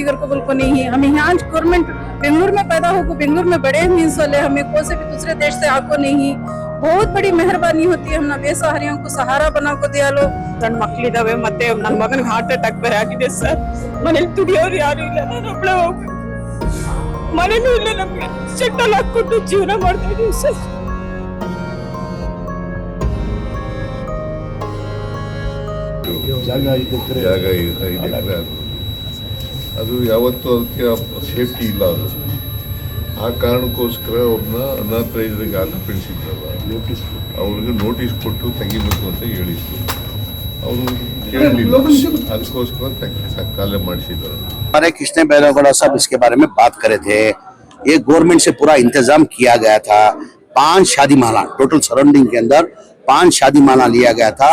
बिगर को बिल्कुल नहीं है। हमें यहाँ गवर्नमेंट बेंगलुरु में पैदा हो, बेंगलुरु में बड़े मीन्स वाले, हमें कोई से भी दूसरे देश से आको नहीं। बहुत बड़ी मेहरबानी होती है, हमने ಬೇಸಹಾರಿयों को सहारा बना को दिया लो। ಸಣ್ಣ ಮಕ್ಕಳಿದಾವೆ, ಮತ್ತೆ ನನ್ನ ಮಗನಿಗೆ ಹಾರ್ಟ್ ಅಟ್ಯಾಕ್ ಬೇರೆ ಆಗಿದೆ ಸರ್. ಮನೇಲಿ ದುಡಿಯೋರು ಯಾರು ಇಲ್ಲ, ನಾನು ಒಬ್ಬಳೇ ಹೋಗ್ಬೇಕು. ಮನೇನೂ ಇಲ್ಲ, ನಮ್ಗೆ ಶೆಟ್ಟಲ್ಲಿ ಹಾಕೊಂಡು ಜೀವನ ಮಾಡ್ತಾ ಇದೀವಿ ಸರ್. ಜಾಗ 5 ಎಕರೆ ಅದು ಯಾವತ್ತೂ ಅದಕ್ಕೆ ಸೇಫ್ಟಿ ಇಲ್ಲ. ಅದು ಆ ಕಾರಣಕ್ಕೋಸ್ಕರ ಅವ್ರನ್ನ ಅನಾಥರೈಸ್ಗೆ ಆಕ್ಯುಪೆನ್ಸಿದ್ರಲ್ಲ, ಅವ್ರಿಗೆ ನೋಟಿಸ್ ಕೊಟ್ಟು ತೆಗಿಬೇಕು ಅಂತ ಹೇಳಿದ್ರು. ಅವರು ಕೇಳಲಿಲ್ಲ, ಅದಕ್ಕೋಸ್ಕರ ಕಾಲ ಮಾಡಿಸಿದ್ದಾರೆ. हमारे कृष्ण बैरागौड़ा साहब इसके बारे में बात करे थे। ये गवर्नमेंट से पूरा इंतजाम किया गया था। 5 शादी माला टोटल सराउंडिंग के अंदर 5 शादी माला लिया गया था।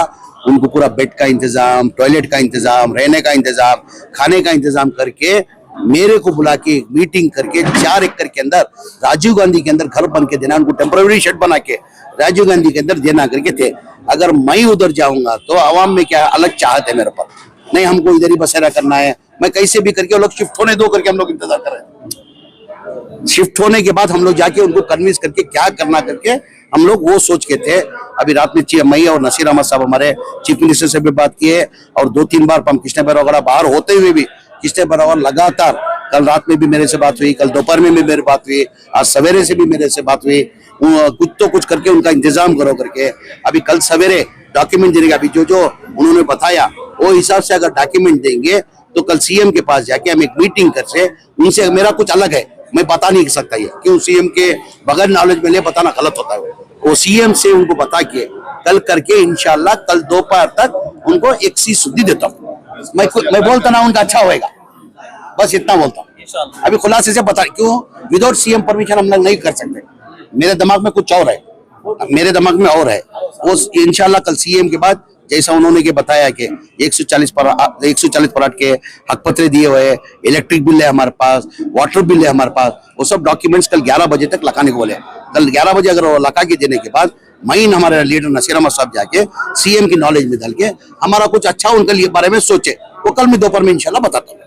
उनको पूरा बेड का इंतजाम, टॉयलेट का इंतजाम, रहने का इंतजाम, खाने का इंतजाम करके मेरे को बुला के मीटिंग करके 4 एकड़ के अंदर राजीव गांधी के अंदर घर बन के देना, उनको टेम्पररी शेड बना के राजीव गांधी के अंदर देना करके थे। अगर मैं उधर जाऊंगा तो आवाम में क्या अलग चाहत है मेरे पर, नहीं हमको इधर ही बसेरा करना है, मैं कैसे भी करके वो लोग शिफ्ट होने दो करके हम लोग इंतजार कर रहे हैं। शिफ्ट होने के बाद हम लोग जाके उनको कन्विंस करके क्या करना करके हम लोग वो सोच के थे। अभी रात में मई और नसीर अहमद साहब हमारे चीफ मिनिस्टर से भी बात किए और 2-3 बार हम कृष्ण बैरागौड़ा बाहर होते हुए भी कृष्ण बैरागौड़ा लगातार, कल रात में भी मेरे से बात हुई, कल दोपहर में भी मेरी बात हुई, आज सवेरे से भी मेरे से बात हुई। कुछ तो कुछ करके उनका इंतजाम करो करके। अभी कल सवेरे डॉक्यूमेंट देने का, अभी जो उन्होंने बताया वो हिसाब से अगर डॉक्यूमेंट देंगे तो कल सीएम के पास जाके हम एक मीटिंग कर से उनसे, मेरा कुछ अलग है, मैं बता नहीं सकता ये क्यों सीएम के बगैर नॉलेज में ले बताना गलत होता है। वो सीएम से उनको बता के कल करके इंशाल्लाह कल दोपहर तक उनको एक सी शुद्धि देता हूँ। मैं बोलता ना उनका अच्छा होएगा, बस इतना बोलता हूँ। अभी खुलासे से बता, क्यों विदाउट सीएम परमिशन हम लोग नहीं कर सकते। मेरे दिमाग में कुछ और है, मेरे दिमाग में और है। वो इंशाल्लाह कल सीएम के बाद जैसा उन्होंने के बताया कि 140 प्लॉट के हक पत्र दिए हुए, इलेक्ट्रिक बिल है हमारे पास, वाटर बिल है हमारे पास, वो सब डॉक्यूमेंट्स कल 11 बजे तक लगाने को बोले। कल 11 बजे अगर वो लगा के देने के बाद मईन हमारे लीडर नसीर अहमद साहब जाके सीएम की नॉलेज में डाल के हमारा कुछ अच्छा उनके लिए बारे में सोचे, वो कल मैं दोपहर में इंशाल्लाह बताता हूँ।